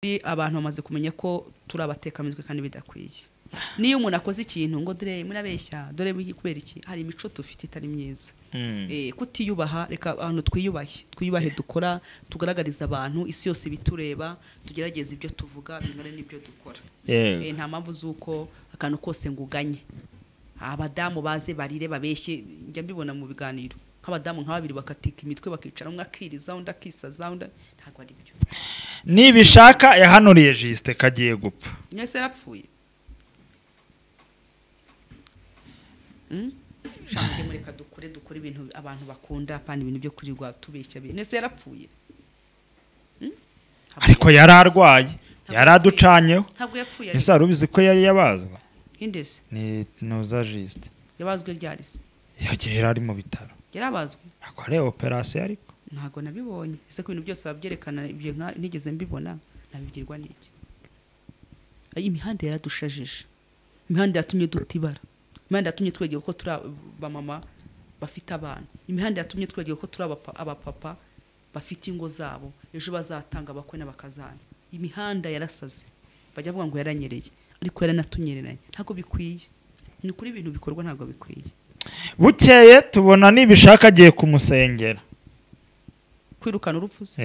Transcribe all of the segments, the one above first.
abantu bamaze kumenya ko turi abatekamitwe kandi bidakwiye. Niyo umuntu akoze ikintu ngo dore murabeshya dore kubera iki hari imico tufite itari myiza. Kutiyubaha reka abantu twiyubahe dukora tugaragariza abantu isi yose bitureba tugerageza ibyo tuvuga bingane n'ibyo dukora. Nta mpamvu zuko akantu kose nguganye. Abadamu baze barire babeshye njya mbibona mu biganiro. Abadamu nk'ababiri bakatika imitwe bakicara umwe akiriza undi akisaza undi ntago ari byo. Nibishaka yahanuriye Juste kagiye gupfa. Nyese yarapfuye. Shange mureka dukore ibintu abantu bakunda kandi ibintu byo kurirwa tubeshya bine. Nyese yarapfuye. Ariko yararwaye. Yaraducanyeho. Ntabwo yapfuye. Ese arubizi ko yari yabazwa. Indese. Ni noza Juste. Yabazwe ryarisi. Yagiye ari mu bitaro. Yarabazwe. Akore operation ariko. Ntago nabibonye. Ese ko ibintu byose babyerekana ibyo nigeze mbibona nabigirwa n'iki. Imihanda yaradushajije. Imihanda yatumye dutibara. Imihanda yatumye twegeye ko turi ba mama bafite abana. Imihanda yatumye twegeye ko turi abapapa bafite ingo zabo ejo bazatanga bakwe n'abakazana. Imihanda yarasaze. Bajya vuga ngo yaranyereye ariko yaranatunyereranye. Ntago bikwiye. Ni kuri ibintu bikorwa ntago bikwiye. Bukeye tubona nibishaka agiye kumusengera. Kwirukana urupfuze.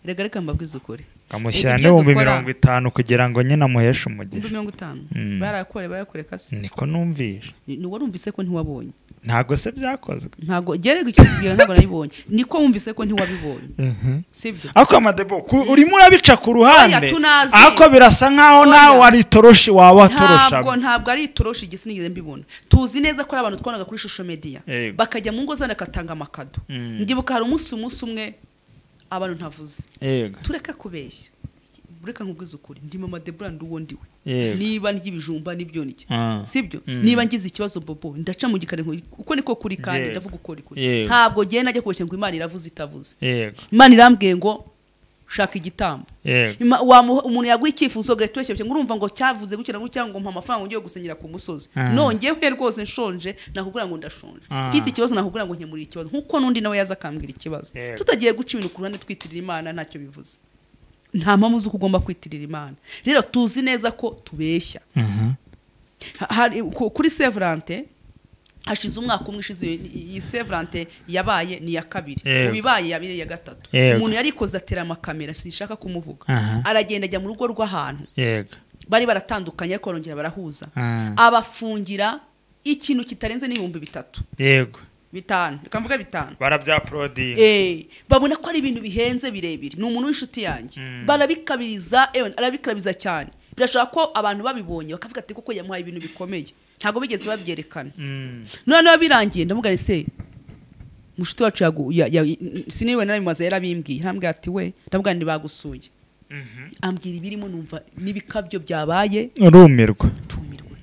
Rega reka mbabwiza ukuri. Kamushyira n'ibihumbi 50 kugira ngo nyine amuheshe umugisha. 50. Barakore kasi. Niko numvisha. Ni warumvise ko ntiwabonye. Ntago se byakozwe. Ntago gerega icyo kugira ntago nabibonye. Niko wumvise ko ntiwabibonye. Sibyo. Ako amadebo urimo urabica ku ruhande. Ako birasa nkaho nawe ari toroshi waba torosha. Ntabwo ari toroshi gisinigeze mbibona. Tuzi neza ko abantu twonaga kuri social media. Bakajya mu ngo zana katanga amakado. Ndibuka hari umunsi umwe abantu ntavuze. Tureka kubeshya. Bureka nkubwiza ukuri ndi mama Debra nduwo ndiwe. Niba n'ibijumba nibyo niki. Sibyo? Niba ngize ikibazo bobo ndaca mu gikare uko niko kuri kandi ndavuga ukuri kuri. Ntabwo giye najya kubeshya ngo Imana iravuze itavuze. Imana irambwiye ngo shaka igitambo. Umuntu yaguye icyifuzo gatweshye ngo urumva ngo cyavuze gukira ngo cyangwa mpa amafaranga ngiye gusenyera ku musozi. Nongewe rwose nshonje nakubwira ngo ndashonje. Mfite ikibazo nakubwira ngo nkemura ikibazo nkuko nundi nawe yaza kambwira ikibazo. Tutagiye guca ibintu ku ruhande twitirira Imana ntacyo bivuze. Nta mpamvu zo kugomba kwitirira Imana. Rero tuzi neza ko tubeshya. Kuri Sevrante hashize umwaka umwe ishize iyi Sevrante yabaye ni ya kabiri. Ubibaye yabire ya gatatu. Umuntu yarikoze atera amakamera sinshaka kumuvuga. Aragenda ajya mu rugo rw'ahantu. Bari baratandukanye ariko barongera barahuza. Abafungira ikintu kitarenze n'ibihumbi 3. 5 kamvuga 5 barabyaprodi babona ko ari ibintu bihenze birebire. Ni umuntu w'inshuti yanjye barabikabiriza arabikarabiza cyane. Birashaka ko abantu babibonye bakavuga ati koko yamuhaye ibintu bikomeye. Ntago bigeze babyerekana. None birangiye ndamugare se mushuti wacu siniwe narabimaze yarabimbwiye ntambwe ati we ndavuga ndi bagusuye. Ambwira ibirimo numva nibikabyo byabaye urumirwa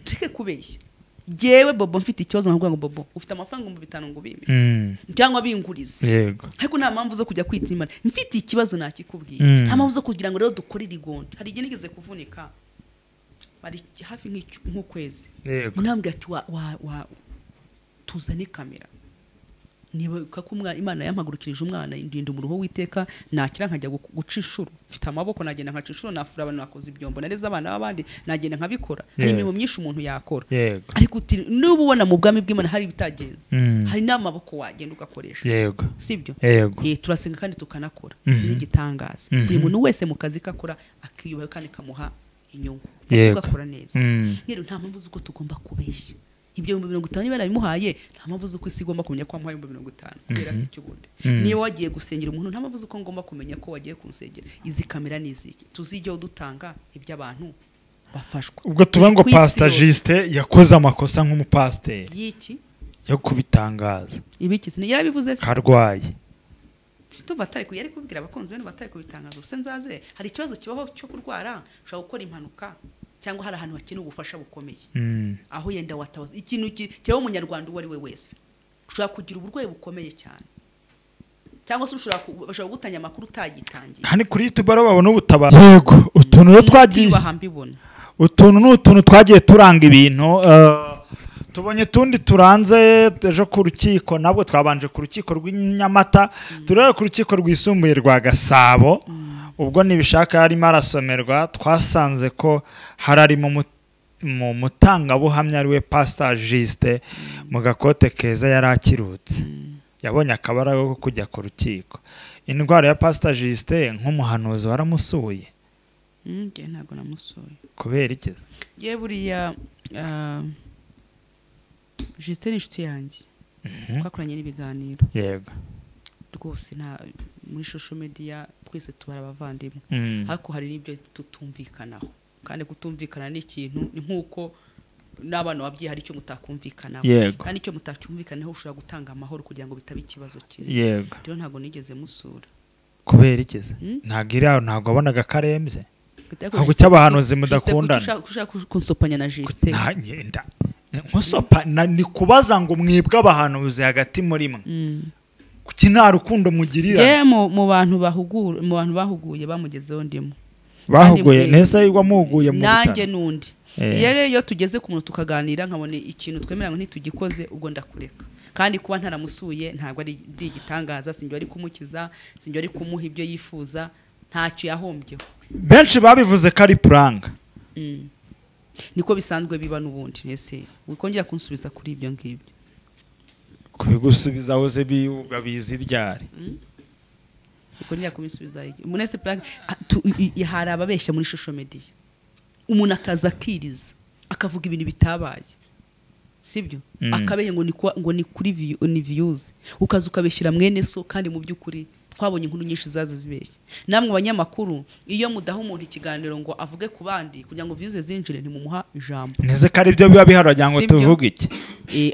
tike kubeshya. Jewe bobo mfite ikibazo nkavuga ngo bobo ufite amafaranga 500 ngo bime cyangwa bingurize ariko nta mpamvu zo kujya kwitimana. Mfite ikibazo nakikubwiye nta mpamvu zo kugira ngo rero dukore rigonde. Hari igihe nigeze kuvunika bari hafi nk'ukwezi ntambwe ati wa tuzane kamera niba kakumwa Imana yampagurukirije umwana indinda umuruho witeka nakira nkajya guca inshuro. Mfite amaboko nagenda nkaca inshuro nafura abantu nakoze ibyombo nareza abana babandi nagenda nkabikora. Hari imirimo myinshi umuntu yakora ariko uti nuba ubona mu bwami bw'Imana hari bitageze hari n'amaboko wagenda ugakoresha. Sibyo? Turasenga kandi tukanakora. Sinigitangaza buri muntu wese mu kazi kakora akiyubaho kandi kamuha inyungu ugakora neza. Rero nta mpamvu zuko tugomba kubeshya. Ibyo 50 niba nabimuhaye nta mpamvu zuko isi igomba kumenya ko amuhaye 50 kubera si cyo bundi. Niba wagiye gusengera umuntu nta mpamvu zuko ngomba kumenya ko wagiye kunsengera. Izi kamera niziki tuzijye dutanga iby'abantu bafashwa. Ubwo tuba ngo Pastor Juste yakoze amakosa nk'umupasiteri yiki yo kubitangaza. Ibiki se yarabivuze se karwaye. Tuva atari ko yari kubwira abakonzi bene batari kubitangaza. Use nzaze hari ikibazo kibaho cyo kurwara ushaka gukora impanuka cyangwa hari ahantu hakeneye ubufasha bukomeye. Aho yenda watabaza ikintu cyaho umunyarwanda uwo ari we wese ushaka kugira uburwayi bukomeye cyane cyangwa se ushaka gutanya amakuru utagitangiye. Hani kuri YouTube babona ubutabazi. Yego utuntu twagiye bahambibona. Utuntu twagiye turanga ibintu tubonye tundi turanze ejo ku rukiko nabwo twabanje ku rukiko rw'inyamata turere ku rukiko rwisumbuye rwa Gasabo ubwo nibishaka yarimo arasomerwa twasanze ko harari mu mutangabuhamya ariwe Pastor Juste mu gakote keza yari akirutse yabonye akabara ko kujya ku rukiko. Indwara ya Pastor Juste nk'umuhanuzi waramusuye? Nge ntago namusuye. Kubera iki? Ye buriya Juste ni inshuti yanjye twakoranye n'ibiganiro. Yego rwose nta muri social media twese tubara abavandimwe ariko hari n'ibyo tutumvikanaho kandi kutumvikana n'ikintu ni nkuko n'abana babyi hari icyo mutakumvikanaho kandi icyo mutacyumvikanaho ushobora gutanga amahoro kugira ngo bitabe ikibazo kinini. Yego rero ntago nigeze musura. Kubera ikize ntago abonaga karembye ahubwo cy'abahanuzi mudakundana ushaka kunsopanya na Juste nkusopa ni kubaza ngo mwebwe abahanuzi hagati muri mwe kuki nta rukundo mugirira mu bantu bahuguye bamugezeho ndimo bahuguye nese wamuhuguye mu nanjye nundi iyo tugeze ku muntu tukaganira nkabone ikintu twemeranya ntitugikoze ubwo ndakureka kandi kuba ntaramusuye ntabwo ari igitangaza sinjye ari kumukiza sinjye ari kumuha ibyo yifuza ntacyo yahombyeho. Benshi babivuze ko ari prank niko bisanzwe biba n'ubundi nese wikongera kunsubiza kuri ibyo ngibyo kubigusubiza hoze bizi ryari ukongera kumisubiza iki munese prank hari ababeshya muri social media umuntu akazakiriza akavuga ibintu bitabaye sibyo akabeye ngo ni kuri views ukaza ukabeshyira mwene so kandi mu by'ukuri twabonye inkuru nyinshi zaza zibeshye. Namwe abanyamakuru iyo mudaha umuntu ikiganiro ngo avuge ku bandi kugira ngo views zinjire ntimumuha ijambo neze ko ari byo biba biharajya ngo tuvuge iki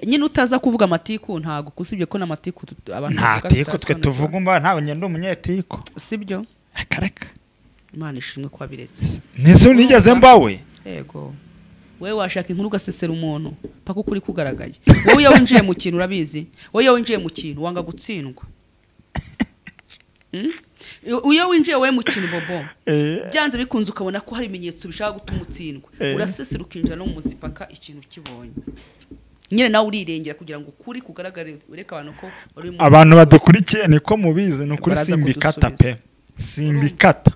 nyine utaza kuvuga amatiku ntago kusibye ko n'amatiku abantu ntatiko twe tuvuga umba ntawe nyende umunyetiko sibyo akareka Imana ishimwe kwa biretse neze nigeze mbawe yego wewe washaka inkuru ugasesera umuntu paka ukuri kugaragaye wowe iyo winjiye mu kintu urabizi wowe iyo winjiye mu kintu wanga gutsindwa uyo winjiye we mu kintu bobo byanze bikunze ukabona ko hari ibimenyetso bishaka gutuma utsindwa urasesera ukinjira no mu muzipaka ikintu kibonye nyine nawe urirengera kugira ngo ukuri kugaragare ureka abantu ko abantu badukurikiye niko mubizi no kuri simbikata pe simbikata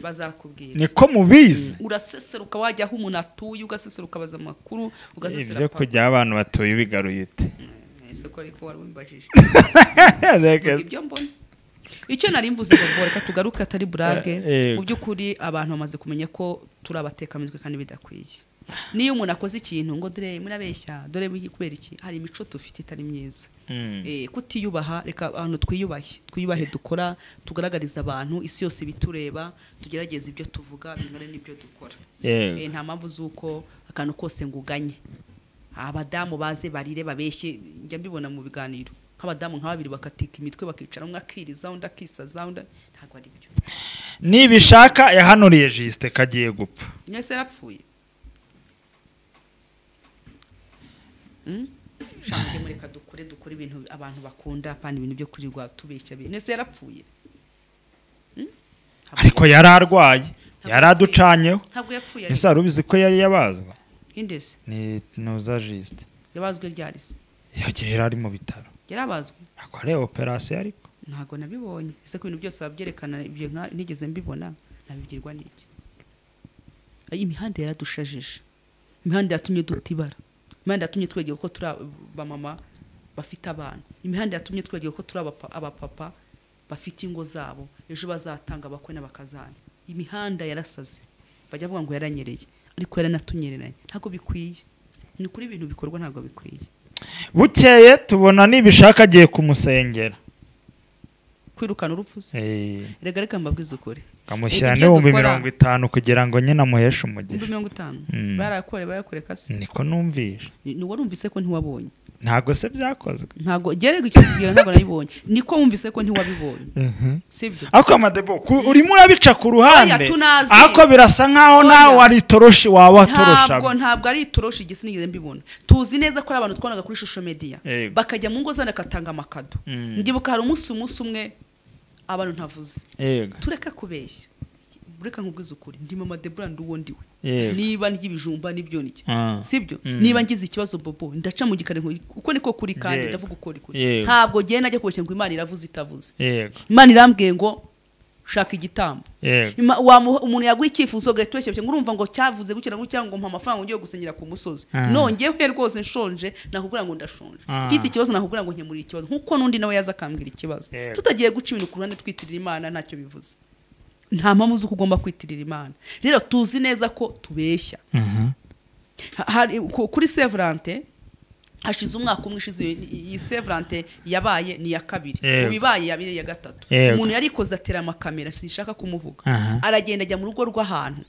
bazakubwira niko mubizi urasesera ukawajya aho umuntu atuye ugasesera ukabaza amakuru ugasesera ibyo kujya abantu batuye bigaruye ute ese ko ariko warumbajije ibyo mbona icyo nari mvuze ngo reka tugaruke atari burage mu by'ukuri abantu bamaze kumenya ko turi abatekamitwe kandi bidakwiye. Niyo umuntu akoze ikintu ngo dore murabeshya dore kubera iki hari imico tufite itari myiza kutiyubaha reka abantu twiyubahe dukora tugaragariza abantu isi yose bitureba tugerageza ibyo tuvuga bimere n'ibyo dukora nta mpamvu z'uko akantu kose nguganye abadamu baze barire babeshye njya mbibona mu biganiro abadamu nk'ababiri bakatika imitwe bakicara umwe akiriza undi akisaza undi ntago ari byo nibishaka yahanuriye Juste kagiye gupfa nese yarapfuye shange mureka dukore ibintu abantu bakunda kandi ibintu byo kurirwa tubeshya nese yarapfuye ariko yararwaye yaraducanyeho ntabwo yapfuye ese arubizi ko yari yabazwa indese ni noza Juste yabazwe ryarise yagiye ari mu bitaro yarabazwe akore operation ariko ntago nabibonye ese ko ibintu byose babyerekana ibyo nigeze mbibona nabigirwa n'iki imihanda yaradushajije imihanda yatumye dutibara imihanda yatumye twegeye ko turi abamama bafite abana imihanda yatumye twegeye ko turi abapapa bafite ingo zabo ejo bazatanga abakwe n'abakazana imihanda yarasaze bajya vuga ngo yaranyereye ariko yaranatunyereranye ntago bikwiye ni kuri ibintu bikorwa ntago bikwiye. Bukeye tubona nibishaka agiye kumusengera kwirukana urupfuze reka mbabwize ukuri kamushyira n'ibihumbi 50 kugira ngo nyine amuheshe umugisha 50 barakore kasi niko numvisha ni warumvise ko ntiwabonye ntago se byakozwe ntago gerega icyo kugira ntago nabibonye niko wumvise ko ntiwabibonye sibyo ako amadebo urimo urabica ku ruhande ako birasa nkaho nawe ari toroshi wawa torosha ntabwo ari toroshi igisi nigeze mbibona tuzi neza ko abantu twonaga kuri social media bakajya mu ngo zana katanga amakado ndibuka hari umunsi umwe abantu ntavuze tureka kubeshya bureka nkubwiza ukuri ndi mama Debra nduwo ndiwe niba n'ibijumba n'ibyo niki sibyo niba ngize ikibazo bobo ndaca mu gikare uko niko kuri kandi ndavuga uko kuri ntabwo giye najya kubeshya ngo Imana iravuze itavuze Imana irambwiye ngo shaka igitambo yego umuntu yaguha icyifuzo gatweshye ngo urumva ngo cyavuze gukira ngo cyangwa mpa amafaranga ngiye gusenyera ku musozi nongewe rwose nshonje nakubwira ngo ndashonje mfite ikibazo nakubwira ngo nkemura ikibazo nkuko nundi nawe yaza akambwira ikibazo tutagiye guca ibintu ku ruhande twitirira Imana ntacyo bivuze nta mpamvu z'uko ugomba kwitirira Imana rero tuzi neza ko tubeshya kuri Sevrante hashize umwaka umwe ishize iyi Sevrante yabaye ni ya kabiri ubibaye yabire ya gatatu umuntu yarikoze atera amakamera sinshaka kumuvuga aragenda ajya mu rugo rw'ahantu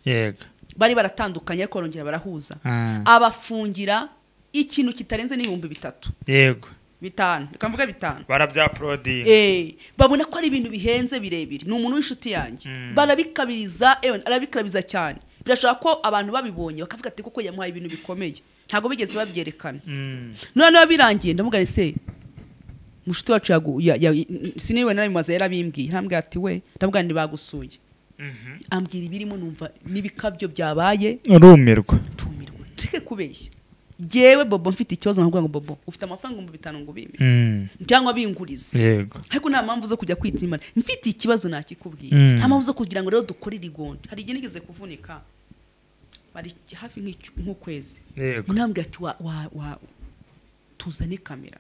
bari baratandukanye ariko barongera barahuza abafungira ikintu kitarenze n'ibihumbi 3 yego 5 ikamvuga 5 barabyaprodi babona ko ari ibintu bihenze birebire ni umuntu w'inshuti yanjye barabikabiriza arabikarabiza cyane birashaka ko abantu babibonye bakavuga ati kuko yamuhaye ibintu bikomeye ntago bigeze babyerekana none birangiye ndamugare se mushuti wacu siniwe narabimaze yarabimbwiye ntambwe ati we ndabwa ndi bagusuye ambwira ibirimo numva nibikabyo byabaye urumirwa tike kubeshya jewe Bobo mfite ikibazo nakubwira ngo Bobo ufite amafaranga 5,000 ngo bime cyangwa bingurize yego ariko nta mpamvu zo kujya kwita Imana mfite ikibazo nakikubwiye nta mpamvu zo kugira ngo rero dukorere igonde hari igihe nigeze kuvunika bari hafi nk'ukwezi ntambwe ati wa tuzane kamera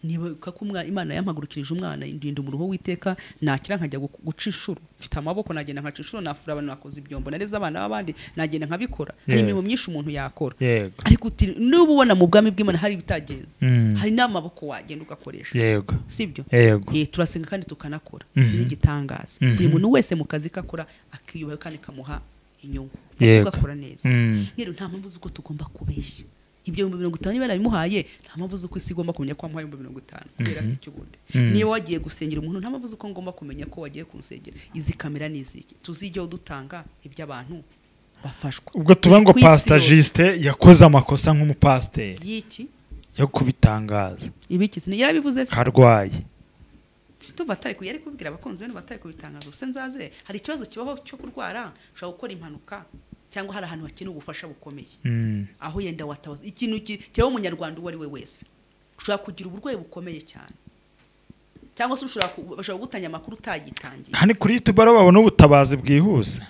niba kakumwa Imana yampagurukirije umwana indinda umuruho witeka nakira nkajya guca inshuro mfite amaboko nagenda nkaca inshuro nafura abantu bakoze ibyombo nareza abana babandi nagenda nkabikora hari imirimo myinshi umuntu yakora ariko uti niba ubona mu bwami bw'Imana hari bitageze hari n'amaboko wagenda ugakoresha yego sibyo turasenga kandi tukanakora siri gitangaza buri muntu wese mu kazi kakora akiyubaho kandi kamuha inyungu ugakora neza rero nta mpamvu z'uko tugomba kubeshya ibyo 50 niba bimuhaye nta mpamvu z'uko isi igomba kumenya ko amuhaye 50 kubera si cyubundi niba wagiye gusengera umuntu nta mpamvu z'uko ngomba kumenya ko wagiye kumusengera izi kamera niziki tuzijye dutanga ibyo abantu bafashwa ubwo tuba ngo Pastor Juste yakoze amakosa nk'umupasiteri yiki yo kubitangaza ibiki yarabivuze se karwaye Tuva atari ku yari kubwira abakunzi bene batari kubitangaza use nzaze hari ikibazo kibaho cyo kurwara ushaka gukora impanuka cyangwa hari ahantu hakeneye ubufasha bukomeye aho yenda watabaza ikintu cyeho umunyarwanda uwo ari we wese ushaka kugira uburwayi bukomeye cyane cyangwa se ushaka gutanya amakuru utagitangiye hani kuri YouTube babona ubutabazi bwihuse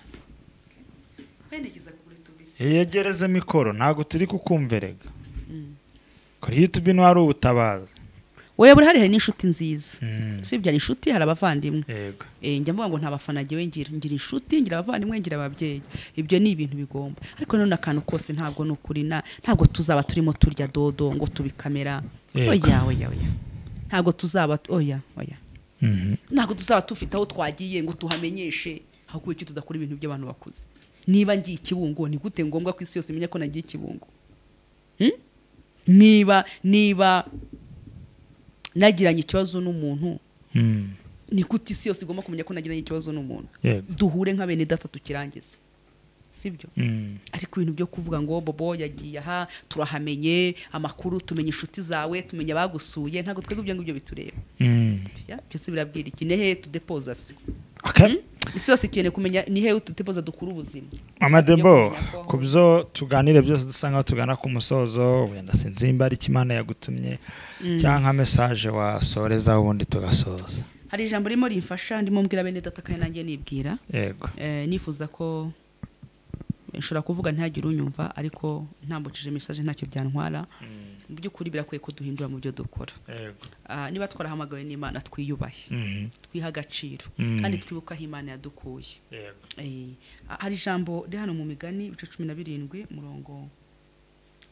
kwenegeza kuri YouTube yegereze mikoro ntago turi kukumverega kuri YouTube no hari ubutabazi Oya buri hari n'inshuti nziza sibyo ari inshuti hari abavandimwe yego njya mvuga ngo nta bafana giwe ngira inshuti ngira abavandimwe ngira ababyeyi ibyo ni ibintu bigomba ariko none akantu kose ntabwo nukuri ntabwo tuzaba turimo turya dodo ngo tubikamera oya ntabwo tuzaba oya ntabwo tuzaba tufite aho twagiye ngo tuhamenyeshe ahubwo icyo tudakora ibintu by'abantu bakuze niba ngiye ikibungo ni gute ngombwa ko isi yose imenya ko nagiye ikibungo niba nagiranye ikibazo n'umuntu ni gute isi yose igomba kumenya ko nagiranye ikibazo n'umuntu duhure nka bene data tukirangiza sibyo ariko ibintu byo kuvuga ngo Bobo yagiye aha turahamenye amakuru tumenye inshuti zawe tumenye abagusuye ntago twebwe ibyo ngibyo bitureba byose birabwira iki nehe tudepoza se isi yose ikeneye kumenya nihe tudepoza dukura ubuzima Amadebo kubyo tuganire byose dusanga tugana ku musozo wenda sinzimba ari kimana yagutumye cyangwa message wasoreza ubundi tugasoza hari ijambo rimo rimfasha ndimo mbwira bene data kandi nanjye nibwira yego nifuza ko nshobora kuvuga ntagire unyumva ariko ntambukije message ntacyo byantwara mu by'ukuri birakwiye ko duhindura mu byo dukora niba twarahamagawe n'Imana twiyubahe twiha agaciro kandi twibuka aho Imana yadukuye hari ijambo riri hano mu migani ibice 17 murongo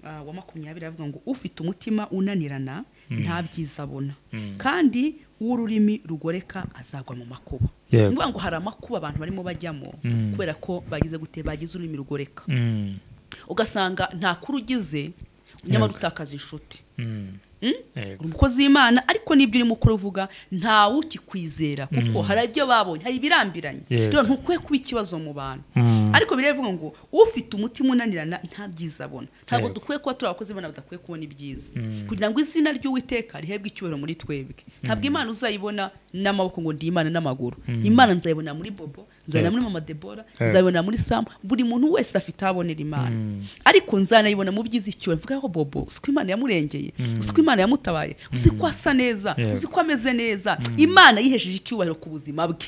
wa 20 avuga ngo ufite umutima unanirana nta byiza abona kandi ururimi rugoreka azagwa mu makuba ngo ngo hari amakuba abantu barimo bajyamo kubera ko bagize gute bagize ururimi rugoreka ugasanga nta kuru ugize nyamara utakaza inshuti umukozi w'Imana ariko nibyo urimo kuvuga nta wukikwizera kuko hari ibyo babonye hari ibirambiranye rero ntukwiye kuba ikibazo mu bantu ariko birevuga ngo ufite umutima unanirana nta byiza abona. Ntabwo dukwiye kuba turi abakozi b'Imana badakwiye kubona ibyiza, kugira ngo izina ry'Uwiteka rihebwe icyubahiro muri twebwe. Ntabwo Imana uzayibona n'amaboko ngo ndi Imana n'amaguru. Imana nzayibona muri Bobo, nzayibona muri Mama Deborah, nzayibona muri Sam. Buri muntu wese afite abonera Imana, ariko nzanayibona mu byiza icyubahiro. Mvuga ko Bobo usiko Imana yamurengeye, usiko Imana yamutabaye, usiko asa neza, usiko ameze neza. Imana yihesheje icyubahiro ku buzima bwe.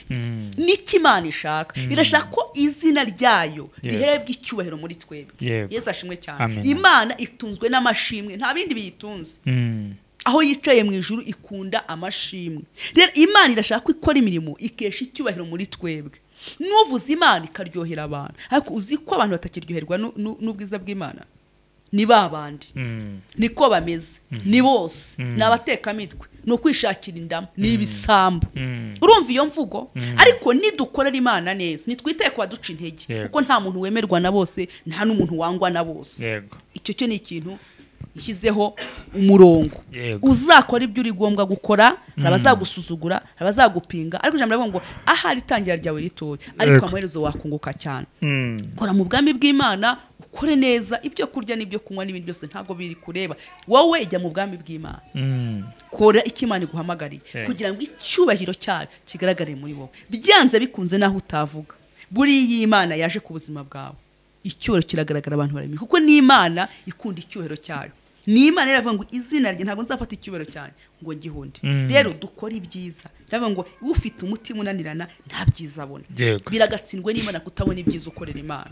Niki Imana ishaka? Irashaka ko izina ryayo rihebwe icyubahiro muri twebwe. Yesu ashimwe cyane. Imana itunzwe n'amashimwe, nta bindi biyitunze. Aho yicaye mu ijuru ikunda amashimwe. Rero Imana irashaka ko ikora imirimo ikesha icyubahiro muri twebwe. Nuvuze Imana ikaryohera abantu, ariko uzi ko abantu batakiryoherwa n'ubwiza bw'Imana ni babandi, niko bameze, ni bose, n'abateka mitwe, no kwishakira indamo, ni ibisambu. Urumva iyo mvugo? Ariko nidukorera Imana neza, nitwiteye kwa duca intege, kuko nta muntu wemerwa na bose, nta n'umuntu wangwa na bose. Icyo cyo ni ikintu ishyizeho umurongo. Uzakora ibyo uri ngombwa gukora, abazagusuzugura, abazagupinga, ariko ijambo rivuga ngo ahari itangira ryawe ritoya, ariko amaherezo wakunguka cyane. Kora mu bwami bw'Imana, ukore neza, ibyo kurya n'ibyo kunywa n'ibindi byose ntago biri kureba. Wowe ijya mu bwami bw'Imana, kora icyo Imana iguhamagariye, kugira ngo icyubahiro cyayo kigaragare muri wowe. Byanze bikunze naho utavuga, buri Imana yaje ku buzima bwawe, icyubahiro kiragaragara, abantu baremye, kuko ni Imana ikunda icyubahiro cyayo. Ni Imana iravuga ngo izina rye ntabwo nzafata icyubahiro cyane ngo ngihunde. Rero dukora ibyiza. Iravuga ngo ufite umutima unanirana nta byiza abona. Biragatsindwe n'Imana kutabona ibyiza ukorera Imana.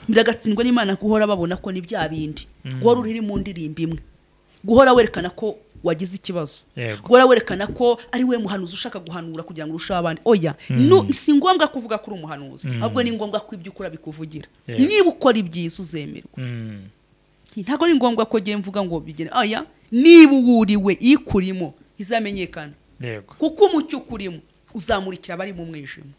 Biragatsindwe n'Imana guhora babona ko ni bya bindi, guhora uri mu ndirimbo imwe, guhora werekana ko wagize ikibazo, guhora werekana ko ari we muhanuzi ushaka guhanura kugira ngo urushaho abandi. Oya, si ngombwa kuvuga ko uri umuhanuzi, ahubwo ni ngombwa ko ibyo ukora bikuvugira. Niba ukora ibyiza uzemerwa. Ntago ni ngombwa ko giye mvuga ngo bigene. Oya, niba wuriwe ikurimo izamenyekana, kuko umucyo kurimo uzamurikira abari mu mwijima.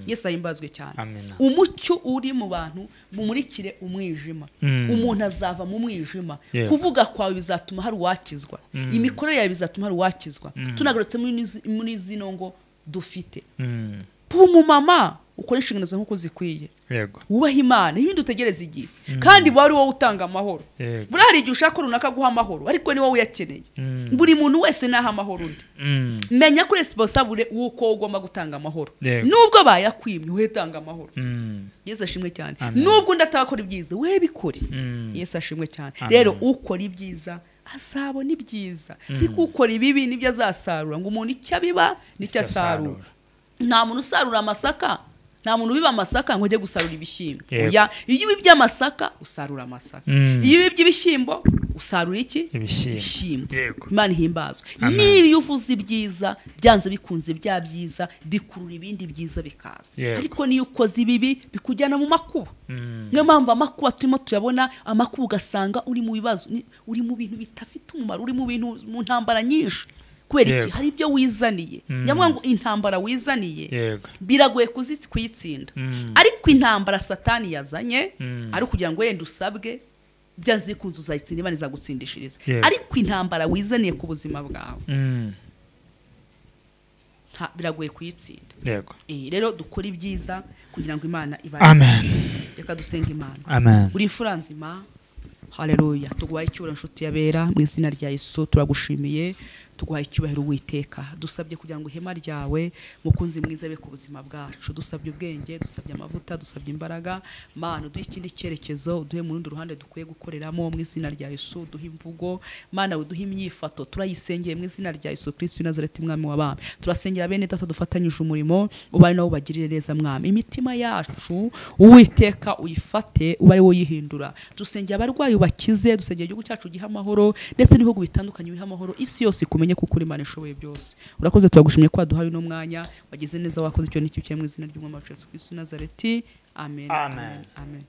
Yesu ahimbazwe cyane. Umucyo uri mu bantu bumurikire umwijima. Umuntu azava mu mwijima. Kuvuga kwawe bizatuma hari uwakizwa, imikorere yawe bizatuma hari uwakizwa. Tunagarutse muri zino ngo dufite umumama ukora inshingano zawe nk'uko zikwiye, wubaha Imana, ibindi utegereza igihe, kandi wari wowe utanga amahoro. Buri hari igihe ushaka runaka guha amahoro, ariko ni wowe uyakeneye. Buri muntu wese naha amahoro undi. Menya ko responsable uko ugomba gutanga amahoro, nubwo bayakwimye uhitanga amahoro. Yesu ashimwe cyane. Nubwo ndatakora ibyiza we bikore. Yesu ashimwe cyane. Rero ukora ibyiza azabona ibyiza, ariko ukora ibibi nibyo azasarura. Ngo umuntu icyo abiba nicyo asarura. Nta muntu usarura amasaka, nta muntu ubiba amasaka ngo ajye gusarura ibishyimbo. Oya, iyo ubibye amasaka usarura amasaka, iyo ubibye ibishyimbo usarura iki? Ibishyimbo. Imana ihimbazwe. Niba uvuze ibyiza, byanze bikunze bya byiza bikurura ibindi byiza bikaza. Ariko niyo ukoze ibibi bikujyana mu makuba. Niyo mpamvu amakuba turimo tuyabona, amakuba ugasanga uri mu bibazo, uri mu bintu bitafite umumaro, uri mu bintu, mu ntambara nyinshi. Kubera iki? Hari ibyo wizaniye. Nyamara ngo intambara wizaniye biragoye kuyitsinda. Ariko intambara Satani yazanye ari kugira ngo yenda usabwe, byanze bikunze uzayitsinda, Imana izagutsindishiriza. Ariko intambara wizaniye ku buzima bwawe biragoye kuyitsinda. Rero dukora ibyiza kugira ngo Imana ibane. Amen. Reka dusenga Imana. Amen. Uri Furanzima, haleluya. Tuguhaye icyubahiro nshuti yabera, mu izina rya Yesu turagushimiye. Tuguhaye icyubahiro Uwiteka, dusabye kugira ngo ihema ryawe mukunzi mwiza be ku buzima bwacu. Dusabye ubwenge, dusabye amavuta, dusabye imbaraga. Mana uduhe ikindi cyerekezo, uduhe mu rundi ruhande dukwiye gukoreramo, mu izina rya Yesu. Duhe imvugo, Mana uduhe imyifato, turayisengeye mu izina rya Yesu Kristo Nazareti, mwami w'abami. Turasengera bene data dufatanyije umurimo, ubari nawo bagirire neza mwami. Imitima yacu Uwiteka uyifate, ubari wo yihindura. Dusengera abarwayi ubakize, dusengera igihugu cyacu giha amahoro, ndetse n'ibihugu bitandukanye biha amahoro, isi yose kumenye kuko Imana ishoboye byose. Urakoze, turagushimiye ko waduhaye no mwanya, wagize neza, wakoze icyo n'icyo mu izina ry'Umwami wacu Yesu Kristo Nazareti. Amen. Amen. Amen.